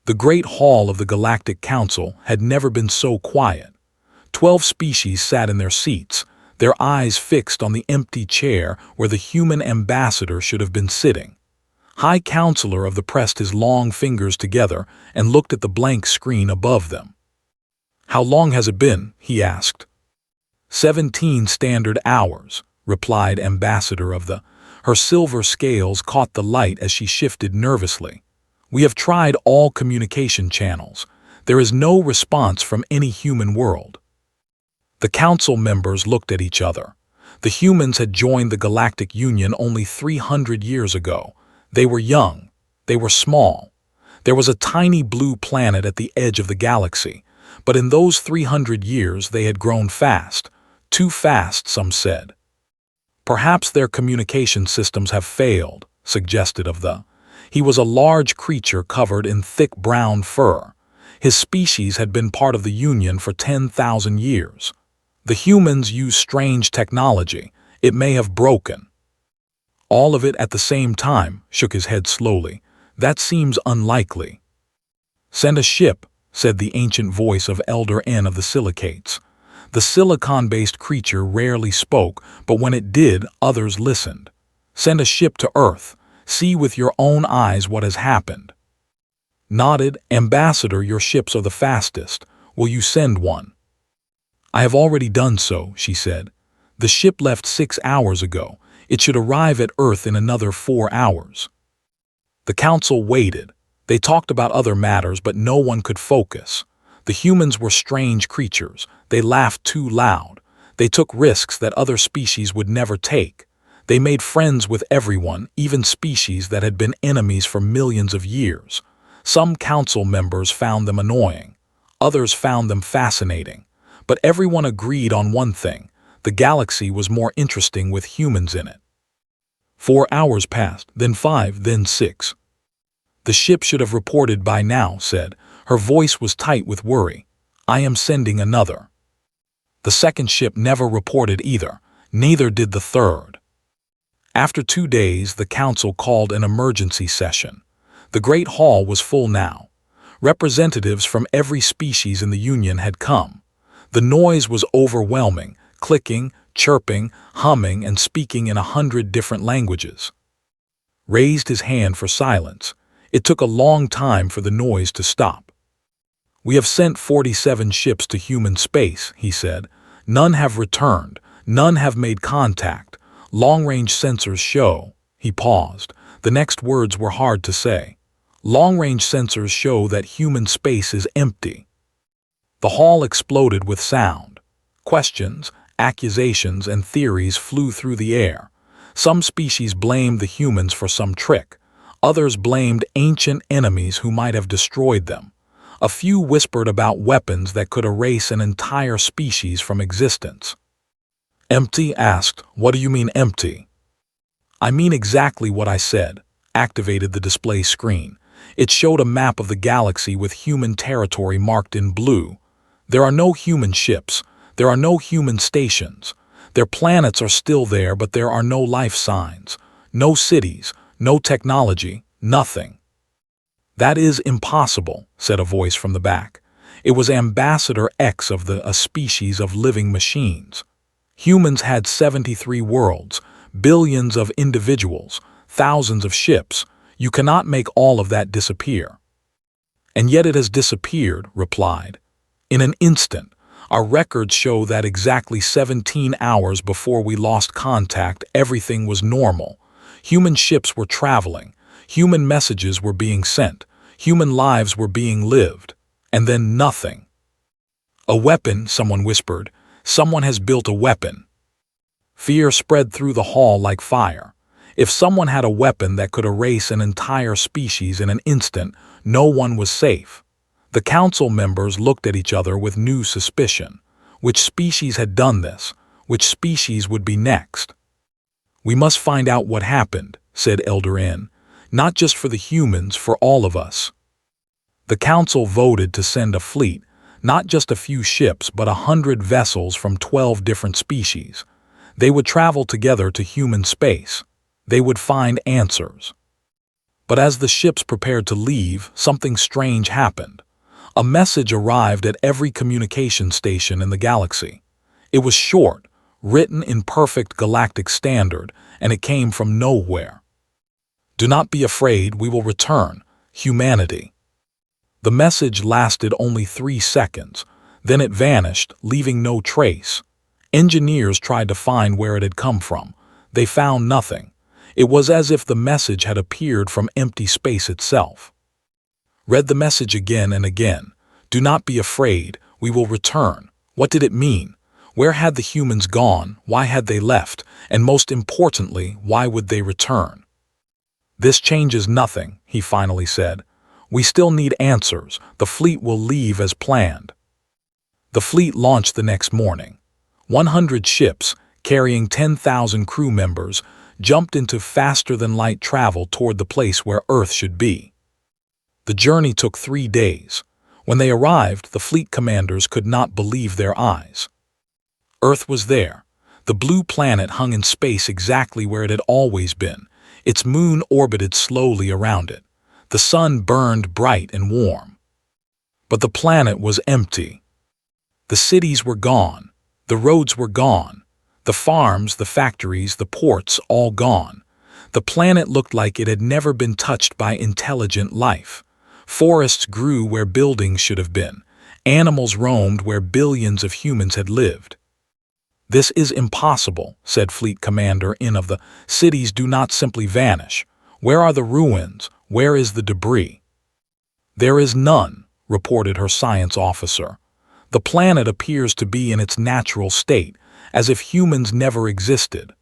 The great hall of the Galactic Council had never been so quiet. 12 species sat in their seats, their eyes fixed on the empty chair where the human ambassador should have been sitting. High Counselor of the pressed his long fingers together and looked at the blank screen above them. "How long has it been?" he asked. 17 standard hours, replied Ambassador of the. Her silver scales caught the light as she shifted nervously. "We have tried all communication channels. There is no response from any human world." The council members looked at each other. The humans had joined the Galactic Union only 300 years ago. They were young. They were small. There was a tiny blue planet at the edge of the galaxy, but in those 300 years they had grown fast. Too fast, some said. "Perhaps their communication systems have failed," suggested of the. He was a large creature covered in thick brown fur. His species had been part of the Union for 10,000 years. "The humans use strange technology. It may have broken." "All of it at the same time," shook his head slowly. "That seems unlikely." "Send a ship," said the ancient voice of Elder N of the Silicates. The silicon-based creature rarely spoke, but when it did, others listened. "Send a ship to Earth. See with your own eyes what has happened." Nodded. "Ambassador, your ships are the fastest. Will you send one?" "I have already done so," she said. "The ship left 6 hours ago. It should arrive at Earth in another 4 hours." The council waited. They talked about other matters, but no one could focus. The humans were strange creatures. They laughed too loud. They took risks that other species would never take. They made friends with everyone, even species that had been enemies for millions of years. Some council members found them annoying. Others found them fascinating. But everyone agreed on one thing: the galaxy was more interesting with humans in it. 4 hours passed, then 5, then 6. "The ship should have reported by now," said. Her voice was tight with worry. "I am sending another." The second ship never reported either. Neither did the third. After 2 days, the council called an emergency session. The great hall was full now. Representatives from every species in the Union had come. The noise was overwhelming, clicking, chirping, humming, and speaking in 100 different languages. Raised his hand for silence. It took a long time for the noise to stop. "We have sent 47 ships to human space," he said. "None have returned. None have made contact. Long-range sensors show." He paused. The next words were hard to say. "Long-range sensors show that human space is empty." The hall exploded with sound. Questions, accusations, and theories flew through the air. Some species blamed the humans for some trick. Others blamed ancient enemies who might have destroyed them. A few whispered about weapons that could erase an entire species from existence. Empty asked, "What do you mean empty?" "I mean exactly what I said." Activated the display screen. It showed a map of the galaxy with human territory marked in blue. There are no human ships. There are no human stations. Their planets are still there, but there are no life signs. No cities, no technology, nothing. "That is impossible," said a voice from the back. It was Ambassador X of a species of living machines. "Humans had 73 worlds, billions of individuals, thousands of ships. You cannot make all of that disappear." "And yet it has disappeared," replied. "In an instant. Our records show that exactly 17 hours before we lost contact, everything was normal. Human ships were traveling. Human messages were being sent. Human lives were being lived. And then nothing." "A weapon," someone whispered. "Someone has built a weapon." Fear spread through the hall like fire. If someone had a weapon that could erase an entire species in an instant, no one was safe. The council members looked at each other with new suspicion. Which species had done this? Which species would be next? "We must find out what happened," said Elder N. "Not just for the humans, for all of us." The council voted to send a fleet, not just a few ships, but 100 vessels from 12 different species. They would travel together to human space. They would find answers. But as the ships prepared to leave, something strange happened. A message arrived at every communication station in the galaxy. It was short, written in perfect galactic standard, and it came from nowhere. "Do not be afraid, we will return. Humanity." The message lasted only 3 seconds. Then it vanished, leaving no trace. Engineers tried to find where it had come from. They found nothing. It was as if the message had appeared from empty space itself. Read the message again and again. "Do not be afraid, we will return." What did it mean? Where had the humans gone? Why had they left? And most importantly, why would they return? "This changes nothing," he finally said. "We still need answers. The fleet will leave as planned." The fleet launched the next morning. 100 ships, carrying 10,000 crew members, jumped into faster-than-light travel toward the place where Earth should be. The journey took 3 days. When they arrived, the fleet commanders could not believe their eyes. Earth was there. The blue planet hung in space exactly where it had always been. Its moon orbited slowly around it. The sun burned bright and warm. But the planet was empty. The cities were gone. The roads were gone. The farms, the factories, the ports, all gone. The planet looked like it had never been touched by intelligent life. Forests grew where buildings should have been. Animals roamed where billions of humans had lived. "This is impossible," said Fleet Commander In of the cities do not simply vanish. Where are the ruins? Where is the debris? "There is none," reported her science officer. "The planet appears to be in its natural state, as if humans never existed."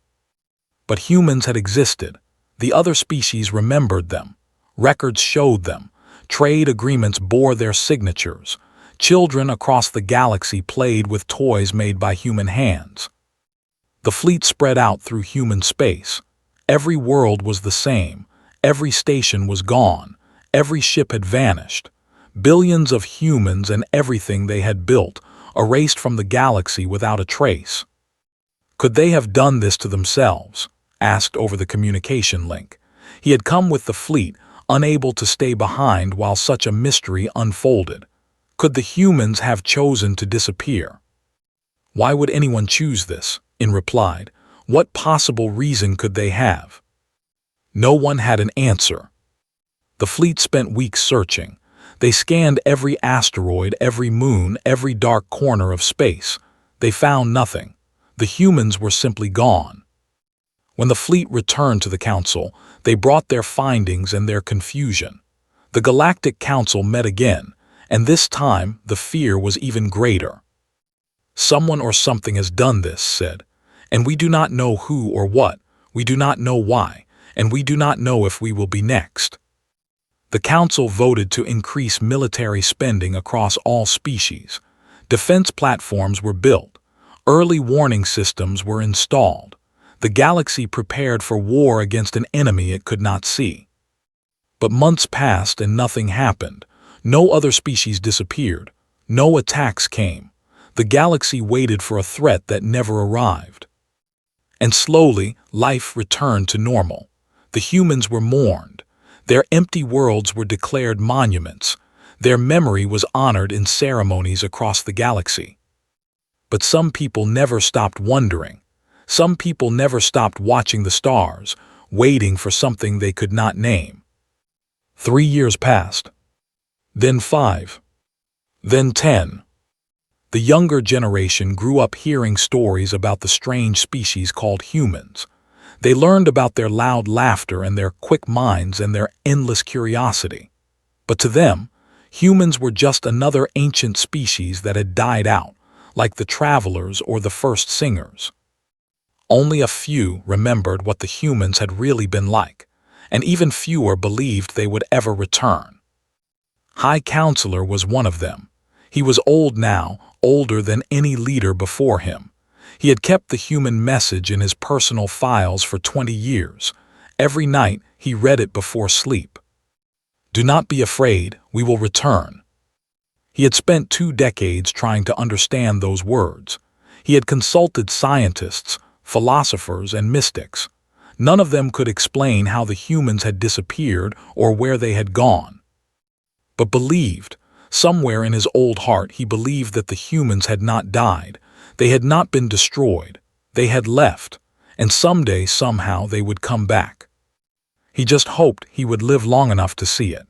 But humans had existed. The other species remembered them. Records showed them. Trade agreements bore their signatures. Children across the galaxy played with toys made by human hands. The fleet spread out through human space. Every world was the same. Every station was gone. Every ship had vanished. Billions of humans and everything they had built, erased from the galaxy without a trace. "Could they have done this to themselves?" asked over the communication link. He had come with the fleet, unable to stay behind while such a mystery unfolded. Could the humans have chosen to disappear? "Why would anyone choose this?" In replied. "What possible reason could they have?" No one had an answer. The fleet spent weeks searching. They scanned every asteroid, every moon, every dark corner of space. They found nothing. The humans were simply gone. When the fleet returned to the Council, they brought their findings and their confusion. The Galactic Council met again, and this time the fear was even greater. "Someone or something has done this," said, "and we do not know who or what, we do not know why, and we do not know if we will be next." The Council voted to increase military spending across all species. Defense platforms were built. Early warning systems were installed. The galaxy prepared for war against an enemy it could not see. But months passed and nothing happened. No other species disappeared. No attacks came. The galaxy waited for a threat that never arrived. And slowly, life returned to normal. The humans were mourned. Their empty worlds were declared monuments. Their memory was honored in ceremonies across the galaxy. But some people never stopped wondering. Some people never stopped watching the stars, waiting for something they could not name. 3 years passed. Then 5. Then 10. The younger generation grew up hearing stories about the strange species called humans. They learned about their loud laughter and their quick minds and their endless curiosity. But to them, humans were just another ancient species that had died out, like the travelers or the first singers. Only a few remembered what the humans had really been like, and even fewer believed they would ever return. High Counselor was one of them. He was old now, older than any leader before him. He had kept the human message in his personal files for 20 years. Every night he read it before sleep. "Do not be afraid, we will return." He had spent 2 decades trying to understand those words. He had consulted scientists, philosophers, and mystics. None of them could explain how the humans had disappeared or where they had gone. But somewhere in his old heart he believed that the humans had not died. They had not been destroyed. They had left, and someday, somehow, they would come back. He just hoped he would live long enough to see it.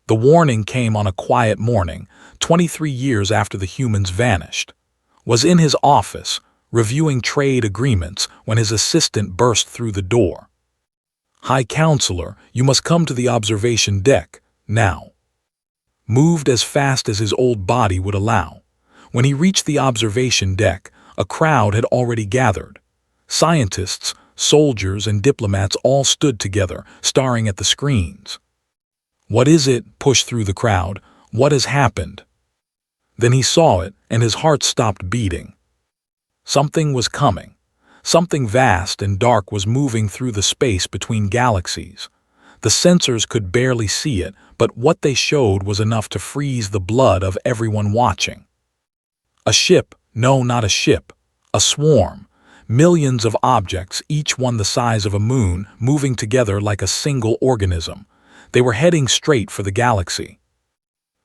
The warning came on a quiet morning, 23 years after the humans vanished. Was in his office, reviewing trade agreements, when his assistant burst through the door. "High Counselor, you must come to the observation deck, now." Moved as fast as his old body would allow. When he reached the observation deck, a crowd had already gathered. Scientists, soldiers, and diplomats all stood together, staring at the screens. "What is it?" pushed through the crowd. "What has happened?" Then he saw it, and his heart stopped beating. Something was coming. Something vast and dark was moving through the space between galaxies. The sensors could barely see it, but what they showed was enough to freeze the blood of everyone watching. A ship, no, not a ship, a swarm. Millions of objects, each one the size of a moon, moving together like a single organism. They were heading straight for the galaxy.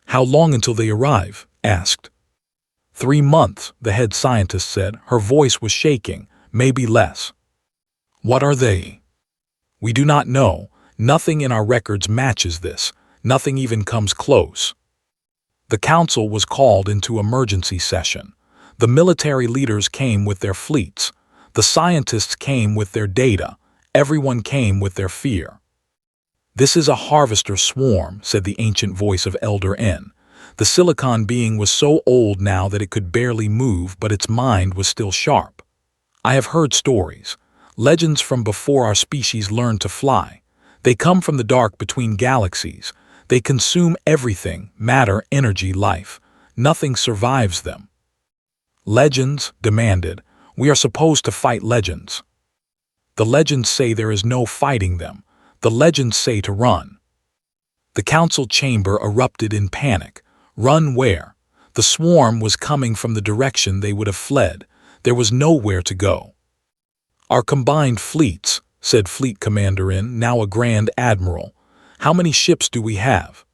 "How long until they arrive?" asked. 3 months, the head scientist said. Her voice was shaking, maybe less. "What are they?" "We do not know. Nothing in our records matches this. Nothing even comes close." The council was called into emergency session. The military leaders came with their fleets. The scientists came with their data. Everyone came with their fear. "This is a harvester swarm," said the ancient voice of Elder N. The silicon being was so old now that it could barely move, but its mind was still sharp. "I have heard stories. Legends from before our species learned to fly. They come from the dark between galaxies. They consume everything, matter, energy, life. Nothing survives them." "Legends?" demanded. "We are supposed to fight legends." "The legends say there is no fighting them. The legends say to run." The council chamber erupted in panic. Run where? The swarm was coming from the direction they would have fled. There was nowhere to go. "Our combined fleets," said Fleet Commander N, now a Grand Admiral. "How many ships do we have?"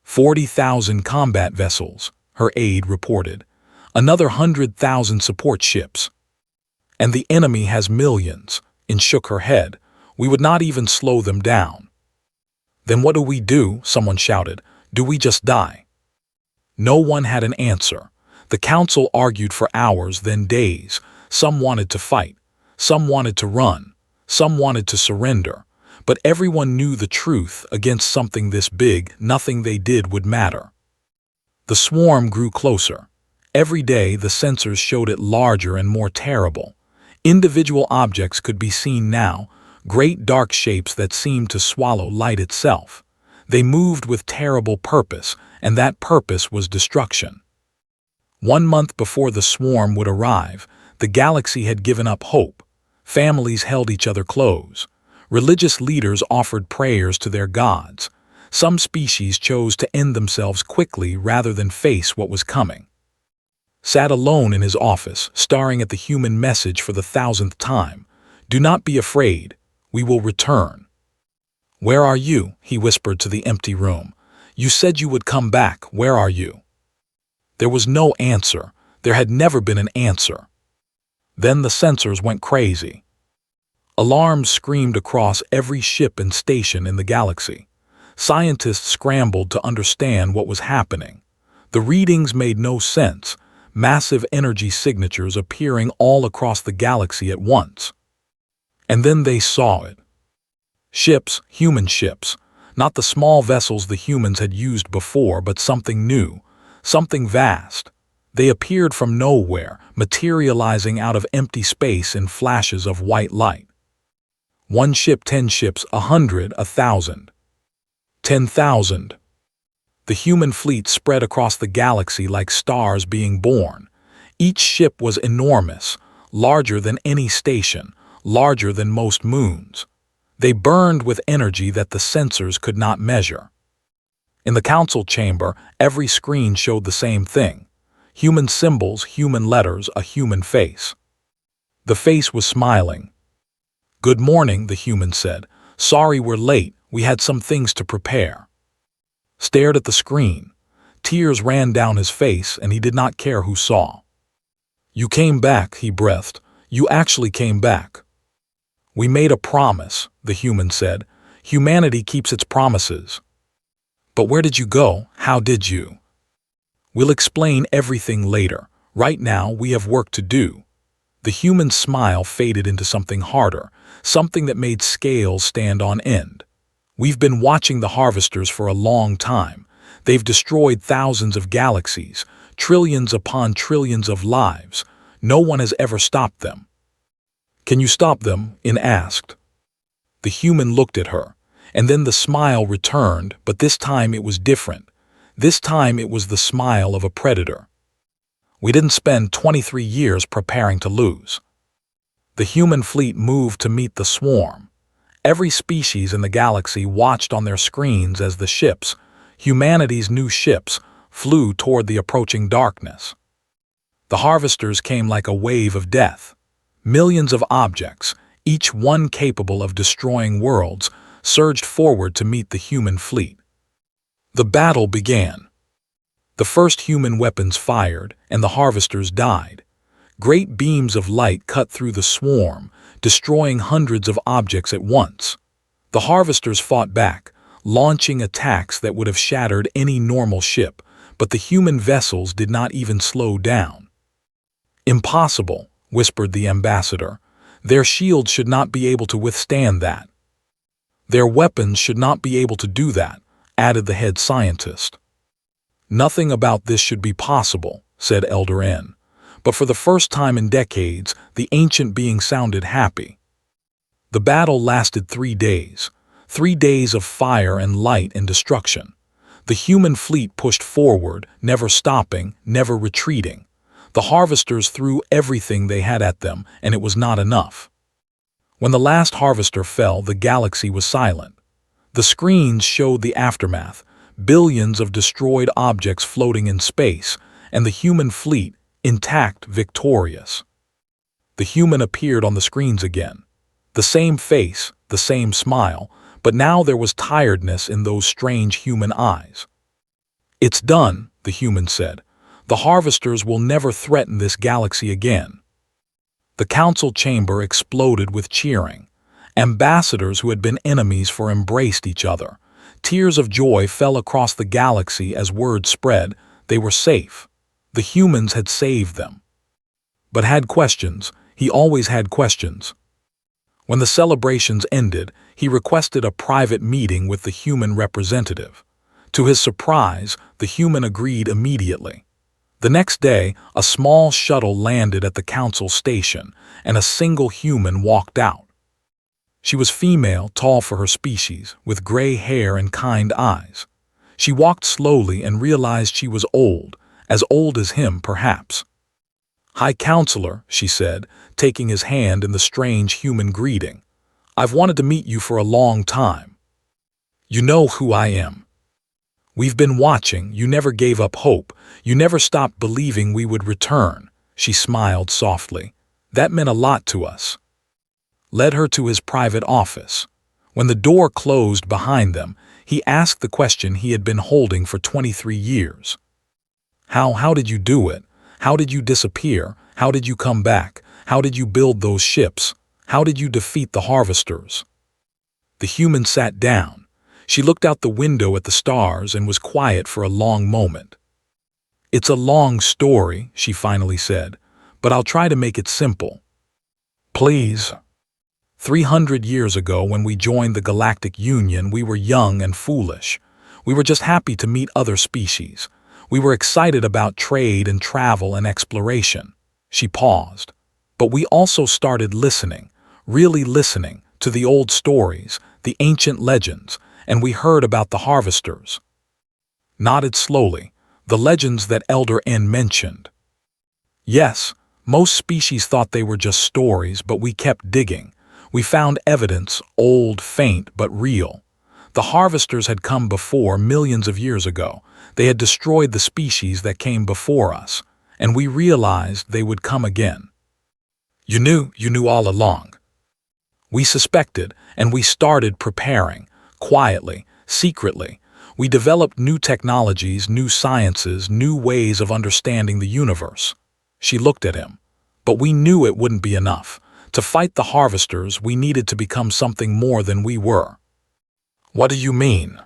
40,000 combat vessels, her aide reported. "Another 100,000 support ships." "And the enemy has millions," and shook her head. "We would not even slow them down." "Then what do we do?" someone shouted. "Do we just die?" No one had an answer. The council argued for hours, then days. Some wanted to fight. Some wanted to run. Some wanted to surrender. But everyone knew the truth. Against something this big, nothing they did would matter. The swarm grew closer. Every day the sensors showed it larger and more terrible. Individual objects could be seen now, great dark shapes that seemed to swallow light itself. They moved with terrible purpose, and that purpose was destruction. 1 month before the swarm would arrive, the galaxy had given up hope. Families held each other close. Religious leaders offered prayers to their gods. Some species chose to end themselves quickly rather than face what was coming. Sat alone in his office, staring at the human message for the 1,000th time. "Do not be afraid. We will return." "Where are you?" he whispered to the empty room. "You said you would come back. Where are you?" There was no answer. There had never been an answer. Then the sensors went crazy. Alarms screamed across every ship and station in the galaxy. Scientists scrambled to understand what was happening. The readings made no sense. Massive energy signatures appearing all across the galaxy at once. And then they saw it. Ships, human ships. Not the small vessels the humans had used before, but something new, something vast. They appeared from nowhere, materializing out of empty space in flashes of white light. 1 ship, 10 ships, 100, 1,000. 10,000. The human fleet spread across the galaxy like stars being born. Each ship was enormous, larger than any station, larger than most moons. They burned with energy that the sensors could not measure. In the council chamber, every screen showed the same thing. Human symbols, human letters, a human face. The face was smiling. "Good morning," the human said. "Sorry we're late, we had some things to prepare." Stared at the screen. Tears ran down his face, and he did not care who saw. "You came back," he breathed. "You actually came back." "We made a promise," the human said. "Humanity keeps its promises." "But where did you go? How did you?" "We'll explain everything later. Right now, we have work to do." The human's smile faded into something harder, something that made scales stand on end. "We've been watching the harvesters for a long time. They've destroyed thousands of galaxies, trillions upon trillions of lives. No one has ever stopped them." "Can you stop them?" In asked. The human looked at her, and then the smile returned, but this time it was different. This time it was the smile of a predator. "We didn't spend 23 years preparing to lose." The human fleet moved to meet the swarm. Every species in the galaxy watched on their screens as the ships, humanity's new ships, flew toward the approaching darkness. The harvesters came like a wave of death. Millions of objects, each one capable of destroying worlds, surged forward to meet the human fleet. The battle began. The first human weapons fired, and the harvesters died. Great beams of light cut through the swarm, destroying hundreds of objects at once. The harvesters fought back, launching attacks that would have shattered any normal ship, but the human vessels did not even slow down. "Impossible," whispered the ambassador. "Their shields should not be able to withstand that." "Their weapons should not be able to do that," added the head scientist. "Nothing about this should be possible," said Elder N. But for the first time in decades, the ancient being sounded happy. The battle lasted 3 days. 3 days of fire and light and destruction. The human fleet pushed forward, never stopping, never retreating. The harvesters threw everything they had at them, and it was not enough. When the last harvester fell, the galaxy was silent. The screens showed the aftermath, billions of destroyed objects floating in space, and the human fleet, intact, victorious. The human appeared on the screens again. The same face, the same smile, but now there was tiredness in those strange human eyes. "It's done," the human said. "The harvesters will never threaten this galaxy again." The council chamber exploded with cheering. Ambassadors who had been enemies for embraced each other. Tears of joy fell across the galaxy as word spread. They were safe. The humans had saved them. But had questions. He always had questions. When the celebrations ended, he requested a private meeting with the human representative. To his surprise, the human agreed immediately. The next day, a small shuttle landed at the council station, and a single human walked out. She was female, tall for her species, with gray hair and kind eyes. She walked slowly and realized she was old, as old as him, perhaps. "High Counselor," she said, taking his hand in the strange human greeting. "I've wanted to meet you for a long time. You know who I am. We've been watching, you never gave up hope, you never stopped believing we would return." She smiled softly. "That meant a lot to us." Led her to his private office. When the door closed behind them, he asked the question he had been holding for 23 years. How did you do it? How did you disappear? How did you come back? How did you build those ships? How did you defeat the harvesters?" The human sat down. She looked out the window at the stars and was quiet for a long moment. "It's a long story," she finally said, "but I'll try to make it simple. Please." 300 years ago, when we joined the Galactic Union, we were young and foolish. We were just happy to meet other species. We were excited about trade and travel and exploration. She paused. But we also started listening, really listening, to the old stories, the ancient legends, and we heard about the harvesters. Nodded slowly, the legends that Elder N mentioned. Yes, most species thought they were just stories, but we kept digging. We found evidence, old, faint, but real. The harvesters had come before, millions of years ago. They had destroyed the species that came before us, and we realized they would come again. You knew all along." We suspected, and we started preparing, quietly, secretly. We developed new technologies, new sciences, new ways of understanding the universe. She looked at him. But we knew it wouldn't be enough. To fight the harvesters, we needed to become something more than we were. What do you mean?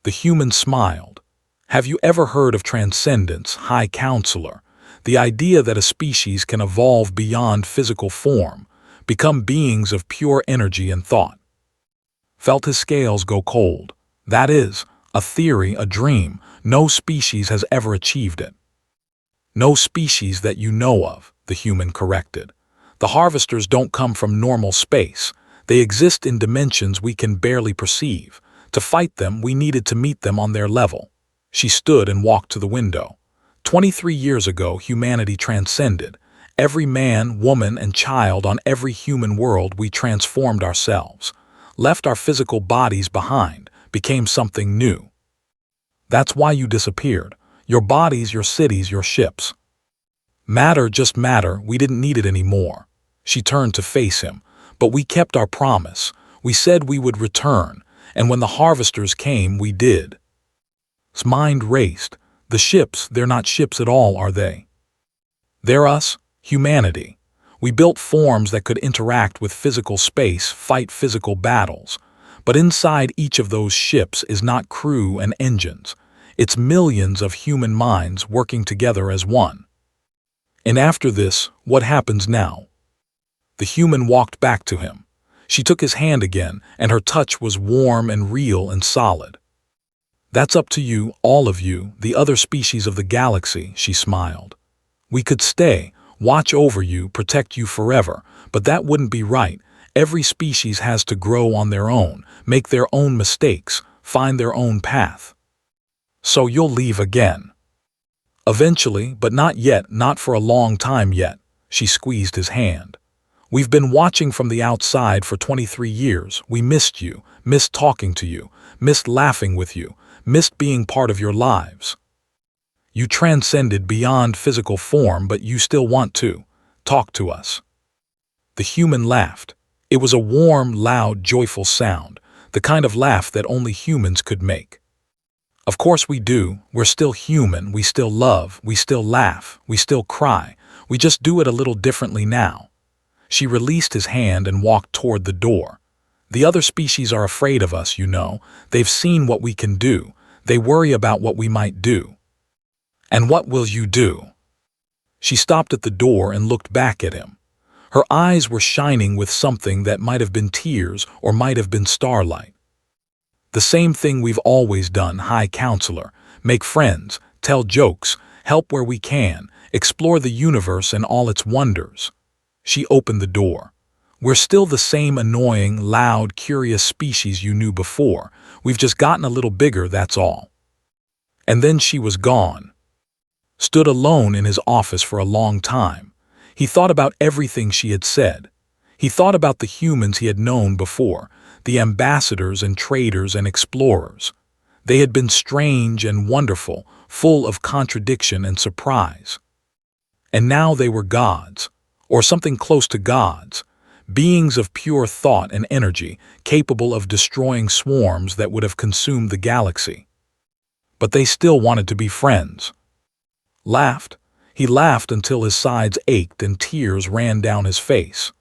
The human smiled. Have you ever heard of transcendence, High Counselor? The idea that a species can evolve beyond physical form, become beings of pure energy and thought. Felt his scales go cold. That is, a theory, a dream. No species has ever achieved it. No species that you know of, the human corrected. The harvesters don't come from normal space. They exist in dimensions we can barely perceive. To fight them, we needed to meet them on their level. She stood and walked to the window. 23 years ago, humanity transcended. Every man, woman, and child on every human world, we transformed ourselves. Left our physical bodies behind, became something new. That's why you disappeared. Your bodies, your cities, your ships. Matter, just matter, we didn't need it anymore. She turned to face him. But we kept our promise. We said we would return, and when the harvesters came, we did. His mind raced. The ships, they're not ships at all, are they? They're us, humanity. We built forms that could interact with physical space, fight physical battles. But inside each of those ships is not crew and engines. It's millions of human minds working together as one. And after this, what happens now? The human walked back to him. She took his hand again, and her touch was warm and real and solid. That's up to you, all of you, the other species of the galaxy, she smiled. We could stay, watch over you, protect you forever, but that wouldn't be right. Every species has to grow on their own, make their own mistakes, find their own path. So you'll leave again. Eventually, but not yet, not for a long time yet. She squeezed his hand. We've been watching from the outside for 23 years. We missed you, missed talking to you, missed laughing with you, missed being part of your lives. You transcended beyond physical form, but you still want to talk to us. The human laughed. It was a warm, loud, joyful sound, the kind of laugh that only humans could make. Of course we do. We're still human. We still love. We still laugh. We still cry. We just do it a little differently now. She released his hand and walked toward the door. The other species are afraid of us, you know. They've seen what we can do. They worry about what we might do. And what will you do? She stopped at the door and looked back at him. Her eyes were shining with something that might have been tears or might have been starlight. The same thing we've always done, High Counselor. Make friends, tell jokes, help where we can, explore the universe and all its wonders. She opened the door. We're still the same annoying, loud, curious species you knew before. We've just gotten a little bigger, that's all. And then she was gone. Stood alone in his office for a long time. He thought about everything she had said. He thought about the humans he had known before, the ambassadors and traders and explorers. They had been strange and wonderful, full of contradiction and surprise. And now they were gods, or something close to gods, beings of pure thought and energy, capable of destroying swarms that would have consumed the galaxy. But they still wanted to be friends. Laughed. He laughed until his sides ached and tears ran down his face.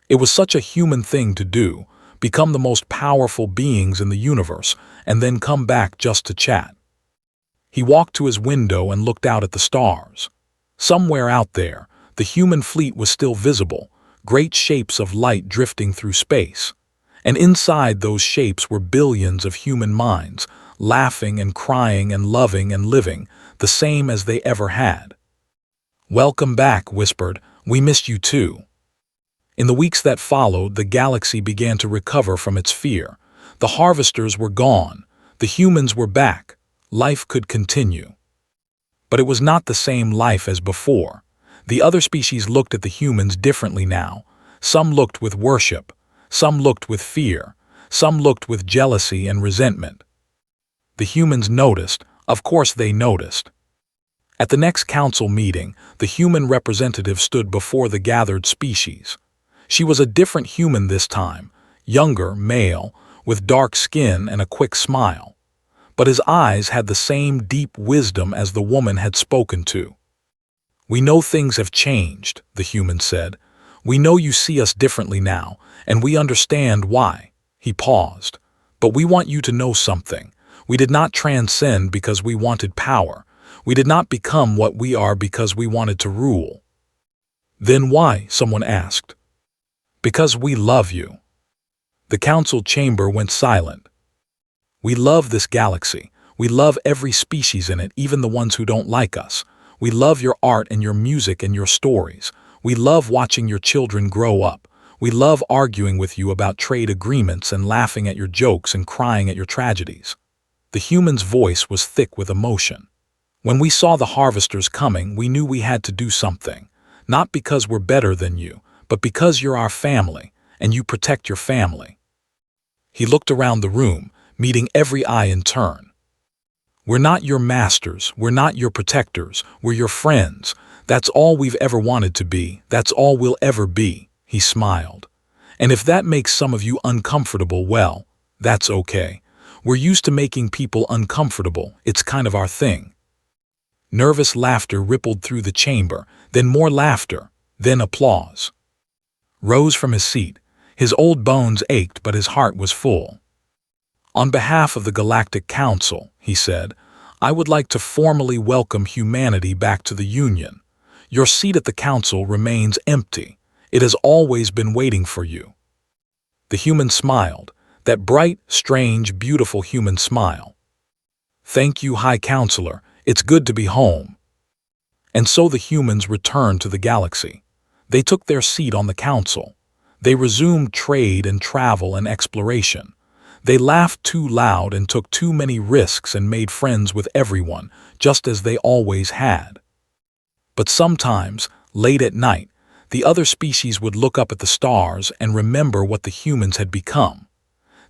It was such a human thing to do, become the most powerful beings in the universe, and then come back just to chat. He walked to his window and looked out at the stars. Somewhere out there, the human fleet was still visible, great shapes of light drifting through space. And inside those shapes were billions of human minds, laughing and crying and loving and living, the same as they ever had. "Welcome back," whispered. "We missed you too." In the weeks that followed, the galaxy began to recover from its fear. The harvesters were gone. The humans were back. Life could continue. But it was not the same life as before. The other species looked at the humans differently now. Some looked with worship. Some looked with fear. Some looked with jealousy and resentment. The humans noticed. Of course they noticed. At the next council meeting, the human representative stood before the gathered species. She was a different human this time, younger, male, with dark skin and a quick smile. But his eyes had the same deep wisdom as the woman had spoken to. "We know things have changed," the human said. "We know you see us differently now, and we understand why." He paused. "But we want you to know something. We did not transcend because we wanted power. We did not become what we are because we wanted to rule." "Then why?" someone asked. "Because we love you." The council chamber went silent. "We love this galaxy. We love every species in it, even the ones who don't like us. We love your art and your music and your stories. We love watching your children grow up. We love arguing with you about trade agreements and laughing at your jokes and crying at your tragedies." The human's voice was thick with emotion. "When we saw the harvesters coming, we knew we had to do something. Not because we're better than you, but because you're our family, and you protect your family." He looked around the room, meeting every eye in turn. "We're not your masters, we're not your protectors, we're your friends. That's all we've ever wanted to be, that's all we'll ever be." He smiled. "And if that makes some of you uncomfortable, well, that's okay. We're used to making people uncomfortable, it's kind of our thing." Nervous laughter rippled through the chamber, then more laughter, then applause. Rose from his seat. His old bones ached, but his heart was full. "On behalf of the Galactic Council," he said, "I would like to formally welcome humanity back to the Union. Your seat at the Council remains empty. It has always been waiting for you." The human smiled, that bright, strange, beautiful human smile. "Thank you, High Counselor. It's good to be home." And so the humans returned to the galaxy. They took their seat on the Council. They resumed trade and travel and exploration. They laughed too loud and took too many risks and made friends with everyone, just as they always had. But sometimes, late at night, the other species would look up at the stars and remember what the humans had become.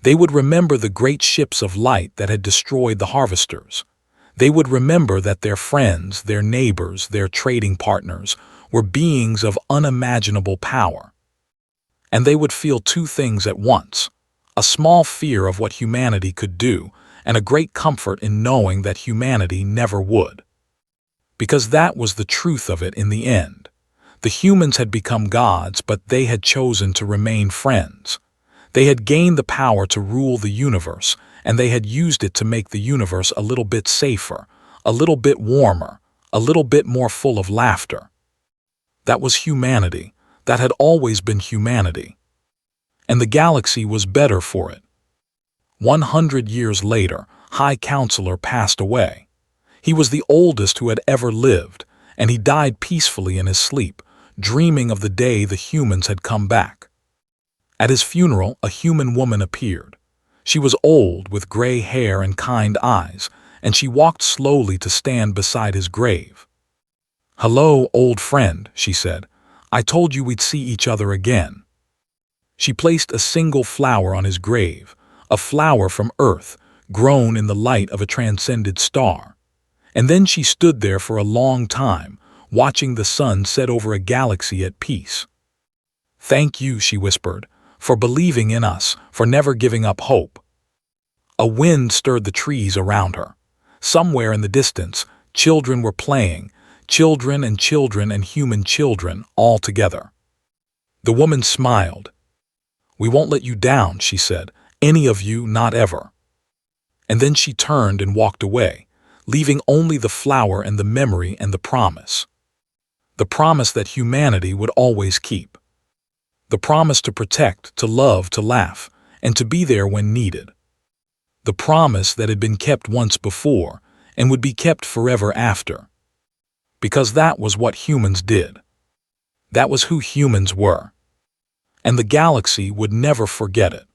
They would remember the great ships of light that had destroyed the harvesters. They would remember that their friends, their neighbors, their trading partners were beings of unimaginable power. And they would feel two things at once: a small fear of what humanity could do, and a great comfort in knowing that humanity never would. Because that was the truth of it in the end. The humans had become gods, but they had chosen to remain friends. They had gained the power to rule the universe, and they had used it to make the universe a little bit safer, a little bit warmer, a little bit more full of laughter. That was humanity. That had always been humanity. And the galaxy was better for it. 100 years later, High Counselor passed away. He was the oldest who had ever lived, and he died peacefully in his sleep, dreaming of the day the humans had come back. At his funeral, a human woman appeared. She was old, with gray hair and kind eyes, and she walked slowly to stand beside his grave. "Hello, old friend," she said. "I told you we'd see each other again." She placed a single flower on his grave, a flower from Earth, grown in the light of a transcended star. And then she stood there for a long time, watching the sun set over a galaxy at peace. "Thank you," she whispered, "for believing in us, for never giving up hope." A wind stirred the trees around her. Somewhere in the distance, children were playing, children and human children all together. The woman smiled. "We won't let you down," she said. "Any of you, not ever." And then she turned and walked away, leaving only the flower and the memory and the promise. The promise that humanity would always keep. The promise to protect, to love, to laugh, and to be there when needed. The promise that had been kept once before and would be kept forever after. Because that was what humans did. That was who humans were. And the galaxy would never forget it.